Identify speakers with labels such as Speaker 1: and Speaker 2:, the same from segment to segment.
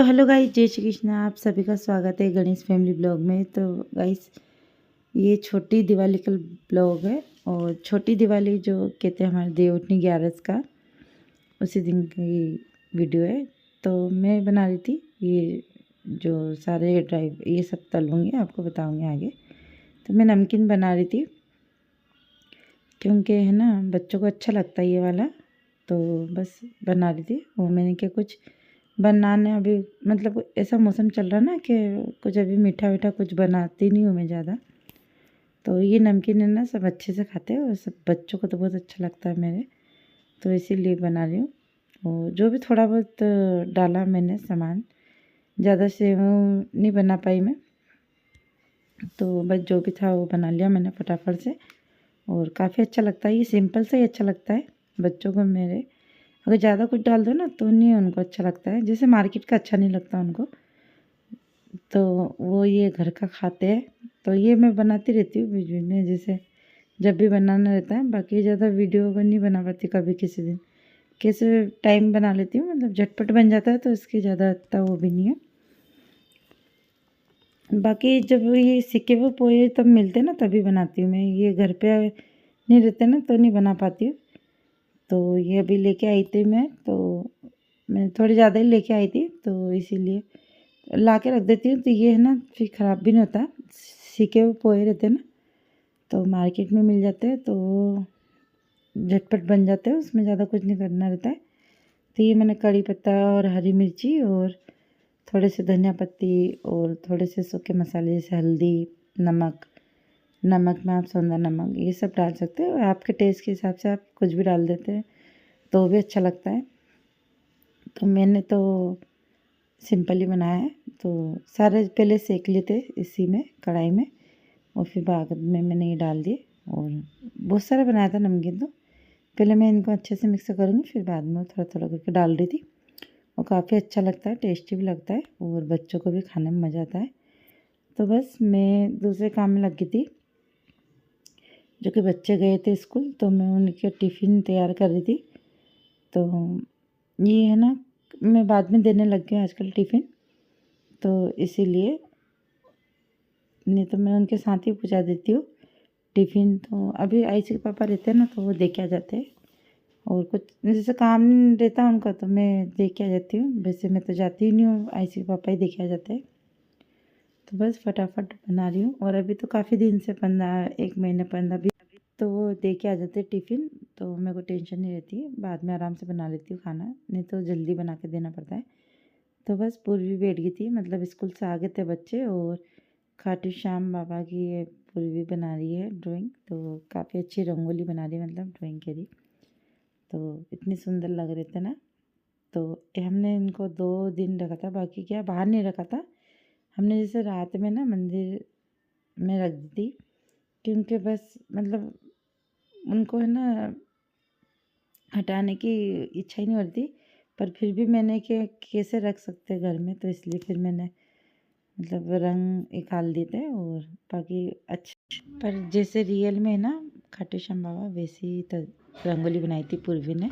Speaker 1: तो hello guys, जय श्री कृष्ण। आप सभी का स्वागत है गणेश फैमिली ब्लॉग में। तो गाइस, ये छोटी दिवाली का ब्लॉग है और छोटी दिवाली जो कहते हैं हमारे देवउठनी 11 का, उसी दिन की वीडियो है। तो मैं बना रही थी ये जो सारे ड्राई, ये सब तलूँगी, आपको बताऊँगी आगे। तो मैं नमकीन बना रही थी क्योंकि है ना, बच्चों को अच्छा लगता है ये वाला, तो बस बना रही थी। और मैंने क्या कुछ बनाने, अभी मतलब ऐसा मौसम चल रहा ना कि कुछ अभी मीठा मीठा कुछ बनाती नहीं हूँ मैं ज़्यादा। तो ये नमकीन है ना, सब अच्छे से खाते हैं और सब बच्चों को तो बहुत अच्छा लगता है मेरे, तो इसीलिए बना रही हूँ। और जो भी थोड़ा बहुत डाला मैंने सामान, ज़्यादा से वो नहीं बना पाई मैं, तो बस जो भी था वो बना लिया मैंने फटाफट से। और काफ़ी अच्छा लगता है, ये सिंपल से ही अच्छा लगता है बच्चों को मेरे। अगर ज़्यादा कुछ डाल दो ना तो नहीं उनको अच्छा लगता है, जैसे मार्केट का अच्छा नहीं लगता उनको, तो वो ये घर का खाते हैं। तो ये मैं बनाती रहती हूँ बीच बीच में, जैसे जब भी बनाना रहता है। बाकी ज़्यादा वीडियो नहीं बना पाती, कभी किसी दिन कैसे टाइम बना लेती हूँ, मतलब झटपट बन जाता है, तो इसकी ज़्यादा इतना वो भी नहीं है। बाकी जब ये सिके हुए पोहे तब मिलते हैं ना, तभी बनाती हूँ मैं। ये घर पे नहीं रहते ना तो नहीं बना पाती हूँ। तो ये अभी लेके आई थी मैं, तो मैं थोड़ी ज़्यादा ही लेके आई थी, तो इसीलिए ला के रख देती हूँ। तो ये है ना, फिर ख़राब भी नहीं होता। सीखे हुए पोहे रहते हैं ना, तो मार्केट में मिल जाते हैं, तो झटपट बन जाते हैं, उसमें ज़्यादा कुछ नहीं करना रहता है। तो ये मैंने कड़ी पत्ता और हरी मिर्ची और थोड़े से धनिया पत्ती और थोड़े से सूखे मसाले जैसे हल्दी, नमक, नमक में आप सौंधा नमक ये सब डाल सकते हो। आपके टेस्ट के हिसाब से आप कुछ भी डाल देते हैं तो भी अच्छा लगता है। तो मैंने तो सिंपल ही बनाया है। तो सारे पहले सेक लिए थे इसी में, कढ़ाई में, और फिर बाद में मैंने ये डाल दिए। और बहुत सारा बनाया था नमकीन, तो पहले मैं इनको अच्छे से मिक्स करूँगी, फिर बाद में थोड़ा थोड़ा करके डाल रही थी। और काफ़ी अच्छा लगता है, टेस्टी भी लगता है और बच्चों को भी खाने में मज़ा आता है। तो बस मैं दूसरे काम में लग गई थी, जो कि बच्चे गए थे स्कूल, तो मैं उनके टिफ़िन तैयार कर रही थी। तो ये है ना, मैं बाद में देने लग गई आजकल टिफ़िन, तो इसीलिए, नहीं तो मैं उनके साथ ही पहुँचा देती हूँ टिफ़िन। तो अभी आयुषी के पापा रहते हैं ना, तो वो दे के आ जाते हैं। और कुछ जैसे काम रहता है उनका तो मैं दे के आ जाती हूँ, वैसे मैं तो जाती ही नहीं हूँ, आयुषी के पापा ही दे के आ जाते हैं। तो बस फटाफट बना रही हूँ। और अभी तो काफ़ी दिन से 1 महीने 15 तो वो दे के आ जाते हैं टिफ़िन, तो मेरे को टेंशन नहीं रहती है, बाद में आराम से बना लेती हूँ खाना, नहीं तो जल्दी बना के देना पड़ता है। तो बस पूर्वी बैठ गई थी, मतलब स्कूल से आ गए थे बच्चे, और खाटू श्याम बाबा की ये पूर्वी बना रही है ड्राइंग, तो काफ़ी अच्छी रंगोली बना रही है, मतलब ड्राइंग करी, तो इतनी सुंदर लग रहे थे ना। तो हमने इनको 2 दिन रखा था, बाकी क्या बाहर नहीं रखा था हमने, जैसे रात में ना मंदिर में रख दी थी, क्योंकि बस मतलब उनको है ना हटाने की इच्छा ही नहीं हो रही थी। पर फिर भी मैंने कि कैसे रख सकते घर में, तो इसलिए फिर मैंने मतलब रंग निकाल दिए थे। और बाकी अच्छा, पर जैसे रियल में है ना खाटू श्याम बाबा, वैसी तो रंगोली बनाई थी पूर्वी ने।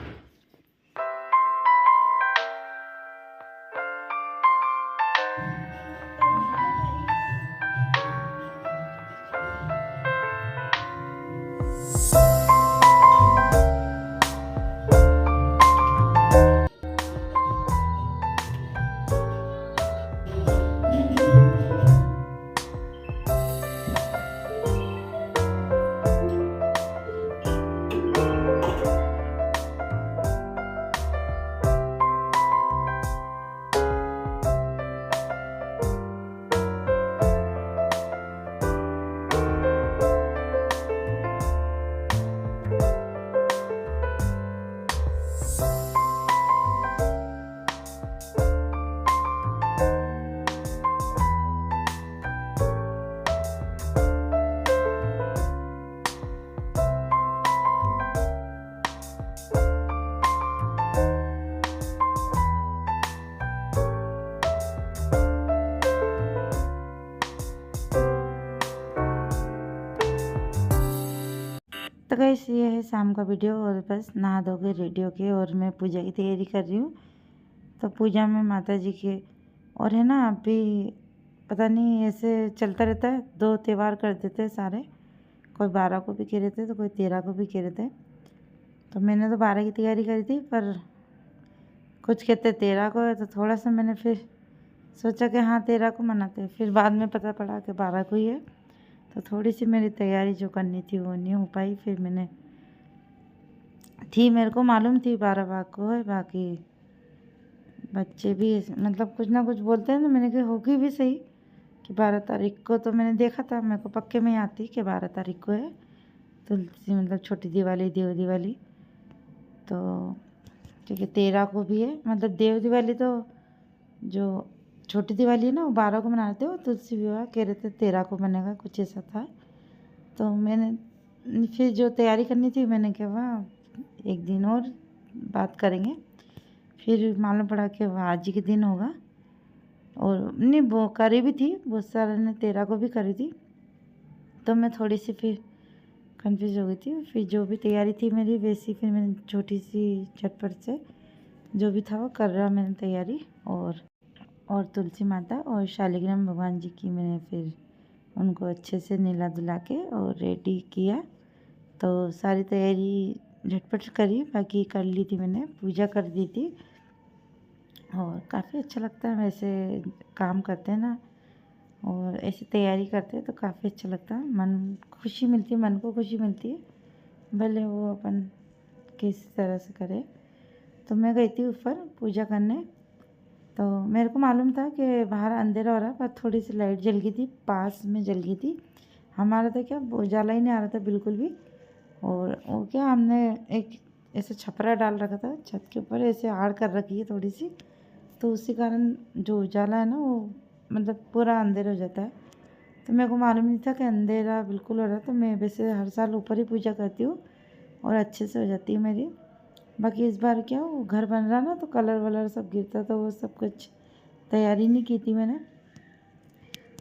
Speaker 1: तो गाइस, ये है शाम का वीडियो, और बस नहा धो के रेडी होके और मैं पूजा की तैयारी कर रही हूँ। तो पूजा में माता जी के और है ना अभी पता नहीं ऐसे चलता रहता है, 2 त्यौहार कर देते हैं सारे, कोई 12 को भी कह रहे थे तो कोई 13 को भी कह रहे थे। तो मैंने तो 12 की तैयारी करी थी, पर कुछ कहते 13 को है, तो थोड़ा सा मैंने फिर सोचा कि हाँ 13 को मनाते हैं, फिर बाद में पता पड़ा कि 12 को ही है। तो थोड़ी सी मेरी तैयारी जो करनी थी वो नहीं हो पाई। फिर मैंने मेरे को मालूम थी 12 को है, बाकी बच्चे भी मतलब कुछ ना कुछ बोलते हैं, तो मैंने कहा होगी भी सही कि 12 तारीख को। तो मैंने देखा था, मेरे को पक्के में याद थी कि 12 तारीख को है तुलसी, मतलब छोटी दिवाली, देव दिवाली। तो ठीक है 13 को भी है, मतलब देव दिवाली तो जो छोटी दिवाली है ना वो 12 को मनाते हो, तुलसी विवाह कह रहे थे 13 को बनेगा, कुछ ऐसा था। तो मैंने फिर जो तैयारी करनी थी मैंने कहा एक दिन और बात करेंगे। फिर मालूम पड़ा कि वह आज ही के दिन होगा। और नहीं वो करी भी थी, बहुत सारे ने 13 को भी करी थी। तो मैं थोड़ी सी फिर कंफ्यूज हो गई थी। फिर जो भी तैयारी थी मेरी वैसी फिर मैंने छोटी सी झटपट से जो भी था वो कर रहा मैंने तैयारी। और तुलसी माता और शालिग्राम भगवान जी की मैंने फिर उनको अच्छे से नहला धुला के और रेडी किया। तो सारी तैयारी झटपट करी, बाकी कर ली थी मैंने, पूजा कर दी थी। और काफ़ी अच्छा लगता है वैसे काम करते हैं ना, और ऐसी तैयारी करते हैं तो काफ़ी अच्छा लगता है, मन खुशी मिलती है, मन को खुशी मिलती है, भले वो अपन किस तरह से करे। तो मैं गई थी ऊपर पूजा करने। तो मेरे को मालूम था कि बाहर अंधेरा हो रहा है, पर थोड़ी सी लाइट जल गई थी, पास में जल गई थी। हमारा तो क्या उजाला ही नहीं आ रहा था बिल्कुल भी। और वो क्या हमने एक ऐसे छपरा डाल रखा था छत के ऊपर, ऐसे आड़ कर रखी है थोड़ी सी, तो उसी कारण जो उजाला है ना वो मतलब पूरा अंधेरा हो जाता है। तो मेरे को मालूम नहीं था कि अंधेरा बिल्कुल हो रहा। तो मैं वैसे हर साल ऊपर ही पूजा करती हूँ और अच्छे से हो जाती है मेरी। बाकी इस बार क्या वो घर बन रहा ना, तो कलर वलर सब गिरता, तो वो सब कुछ तैयारी नहीं की थी मैंने।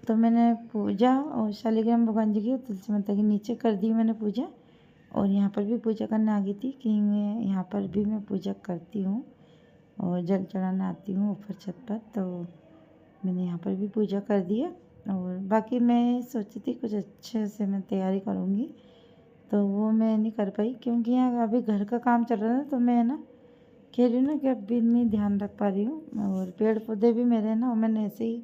Speaker 1: तो मैंने पूजा और शालिग्राम भगवान जी की तुलसी माता की नीचे कर दी मैंने पूजा। और यहाँ पर भी पूजा करने आ गई थी कि मैं यहाँ पर भी मैं पूजा करती हूँ और जल चढ़ाने आती हूँ ऊपर छत पर। तो मैंने यहाँ पर भी पूजा कर दी है। और बाकी मैं सोची थी कुछ अच्छे से मैं तैयारी करूँगी, तो वो मैं नहीं कर पाई क्योंकि यहाँ अभी घर का काम चल रहा था। तो मैं ना कह रही हूँ ना कि अभी नहीं ध्यान रख पा रही हूँ। और पेड़ पौधे भी मेरे ना मैंने ऐसे ही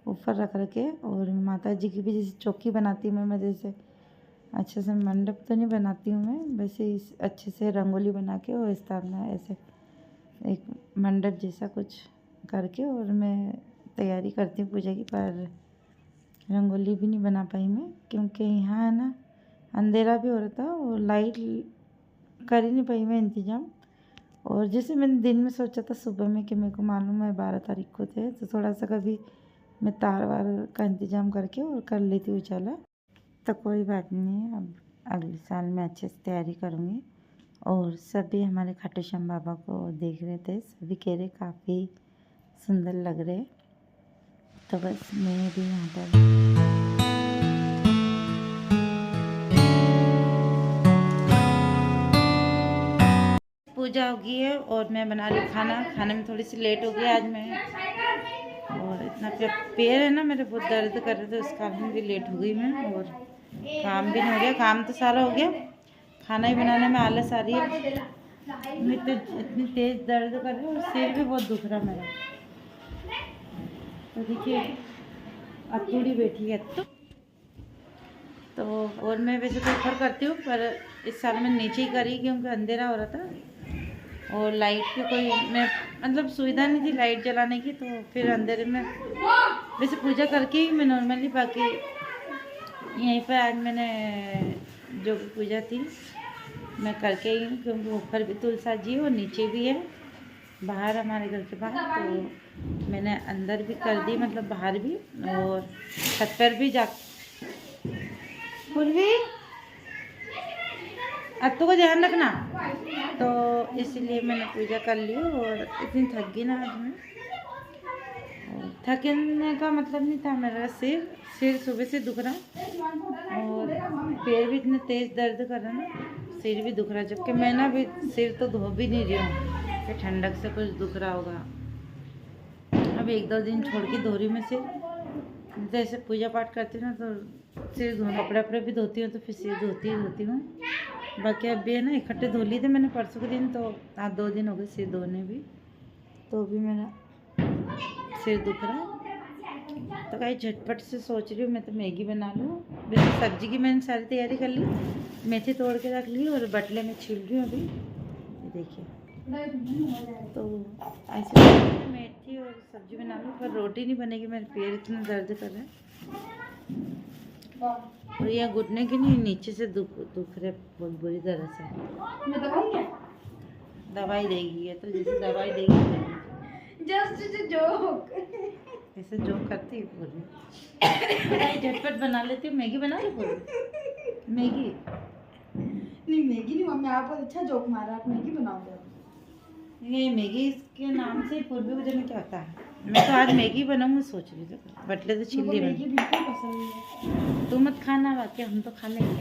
Speaker 1: ऊपर रख रखे। और माता जी की भी जैसे चौकी बनाती हूँ मैं जैसे अच्छे से, मंडप तो नहीं बनाती हूँ मैं, वैसे ही अच्छे से रंगोली बना के और स्थापना ऐसे एक मंडप जैसा कुछ करके और मैं तैयारी करती हूँ पूजा की। पर रंगोली भी नहीं बना पाई मैं क्योंकि यहाँ है ना अंधेरा भी हो रहा था और लाइट कर ही नहीं पाई मैं इंतज़ाम। और जैसे मैंने दिन में सोचा था सुबह में कि मेरे को मालूम है 12 तारीख को थे, तो थोड़ा सा कभी मैं तार वार का इंतज़ाम करके और कर लेती उजाला। तो कोई बात नहीं है, अब अगले साल मैं अच्छे से तैयारी करूँगी। और सभी हमारे खाटू श्याम बाबा को देख रहे थे, सभी कह रहे काफ़ी सुंदर लग रहे। तो बस मैं भी यहाँ पर पूजा हो गई है और मैं बना रही हूँ खाना। खाने में थोड़ी सी लेट हो गई आज मैं, और इतना पैर है ना मेरे बहुत दर्द कर रहे थे, उस कारण भी लेट हो गई मैं। और काम भी नहीं हो गया, काम तो सारा हो गया, खाना ही बनाने में आलस आ रही है। मैं तो इतनी तेज़ दर्द कर रही हूँ और सिर भी बहुत दुख रहा मेरा। तो देखिए अतूड़ी बैठी है तो और मैं वैसे तो ऊपर करती हूँ, पर इस साल मैं नीचे ही करी क्योंकि अंधेरा हो रहा था और लाइट की कोई मैं मतलब सुविधा नहीं थी लाइट जलाने की। तो फिर अंधेरे में वैसे पूजा करके ही मैं नॉर्मली, बाकी यहीं पर आज मैंने जो भी पूजा थी मैं करके ही हूँ क्योंकि ऊपर भी तुलसा जी और नीचे भी है बाहर हमारे घर के बाहर। तो मैंने अंदर भी कर दी, मतलब बाहर भी, और छत पर भी जा पूर्वी अत्तू को ध्यान रखना। तो इसलिए मैंने पूजा कर ली और इतनी थक गई ना आज मैं। थकने का मतलब नहीं था, मेरा सिर सुबह से दुख रहा और पैर भी इतने तेज़ दर्द कर रहा ना, सिर भी दुख रहा। जबकि मैं ना अभी सिर तो धो भी नहीं रही हूँ कि ठंडक से कुछ दुख रहा होगा। अब 1-2 दिन छोड़ के धो रही हूँ मैं सिर। जैसे पूजा पाठ करती हूँ ना तो सिर धो, कपड़े भी धोती हूँ तो फिर सिर धोती हूँ। बाकी अब भी है ना इकट्ठे धो लिए थे मैंने परसों के दिन, तो आज 2 दिन हो गए सिर धोने भी, तो भी मेरा सिर दुख रहा है। तो कहीं झटपट से सोच रही हूँ मैं तो मैगी बना लूँ। वैसे सब्जी की मैंने सारी तैयारी कर ली, मेथी तोड़ के रख ली और बटले में छील रही हूँ अभी। ये देखिए, तो ऐसे मेथी और सब्जी बना लूँ, पर रोटी नहीं बनेगी, मेरे पैर इतना दर्द कर रहा है। और यह घुटने की नहीं, नीचे से दुख रहे बहुत बुरी तरह से। दवाई देगी ये तो, जैसे दवाई देगी जस्ट जोक, ऐसे जोक करती है बोल रही। झटपट बना लेती हूँ, मैगी बना लो बोल। मैगी नहीं मम्मी, आप बहुत अच्छा जोक मारा, आप मैगी बनाओगे। ये मैगी के नाम से पूर्वी वजह में क्या होता है, मैं तो आज मैगी बनाऊंगी सोच रही थी, बटले तो छील लिए। तू मत खाना, बाकी हम तो खा लेंगे,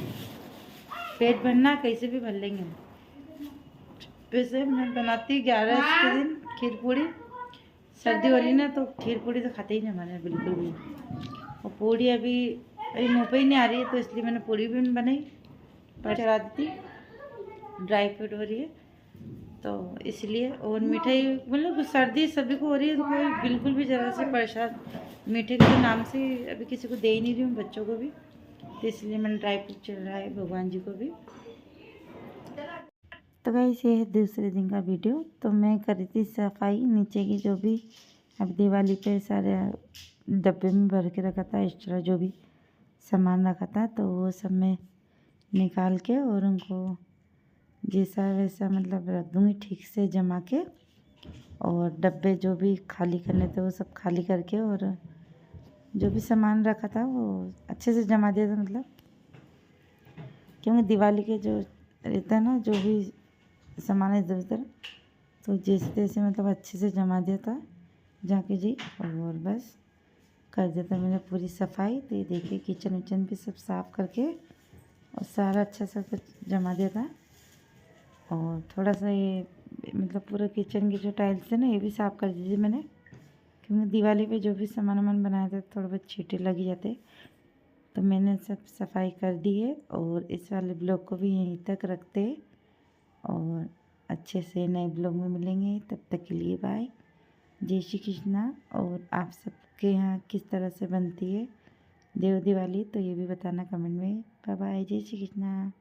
Speaker 1: पेट भरना कैसे भी भर लेंगे। वैसे मैं बनाती 11 के दिन खीर पूड़ी, सर्दी वाली ना तो खीर पूड़ी तो खाते ही नहीं हमारे बिल्कुल भी। और पूड़ी अभी मुँह पे ही नहीं आ रही है, तो इसलिए मैंने पूड़ी भी नहीं बनाई, पर चढ़ा दी, ड्राई फ्रूट हो रही है तो इसलिए। और मिठाई मतलब सर्दी सभी को हो रही है, तो कोई बिल्कुल भी ज़रा से परेशान मीठे के नाम से अभी किसी को दे ही नहीं रही हूँ, बच्चों को भी, तो इसलिए मैंने ड्राई फ्रूट चल रहा है भगवान जी को भी। तो गाइस ये है दूसरे दिन का वीडियो। तो मैं कर रही थी सफाई नीचे की, जो भी अब दिवाली पे सारे डब्बे में भर के रखा था, एक्स्ट्रा जो भी सामान रखा था, तो वो सब मैं निकाल के और उनको जैसा वैसा मतलब रख दूँगी ठीक से जमा के। और डब्बे जो भी खाली करने थे वो सब खाली करके, और जो भी सामान रखा था वो अच्छे से जमा दिया था, मतलब क्योंकि दिवाली के जो रहता है ना, जो भी सामान इधर उधर, तो जैसे तैसे मतलब अच्छे से जमा दिया था जाके जी, और बस कर दिया था मैंने पूरी सफाई। तो ये देखिए किचन विचन भी सब साफ़ करके और सारा अच्छा सा कुछ जमा दिया था। और थोड़ा सा ये मतलब पूरा किचन की जो टाइल्स है ना, ये भी साफ़ कर दीजिए मैंने, क्योंकि दिवाली पे जो भी सामान वामान बनाए थे थोड़े बहुत छींटे लग जाते, तो मैंने सब सफाई कर दी है। और इस वाले ब्लॉग को भी यहीं तक रखते, और अच्छे से नए ब्लॉग में मिलेंगे, तब तक के लिए बाय, जय श्री कृष्णा। और आप सबके यहाँ किस तरह से बनती है देव दिवाली, तो ये भी बताना कमेंट में। बाय बाय, जय श्री कृष्णा।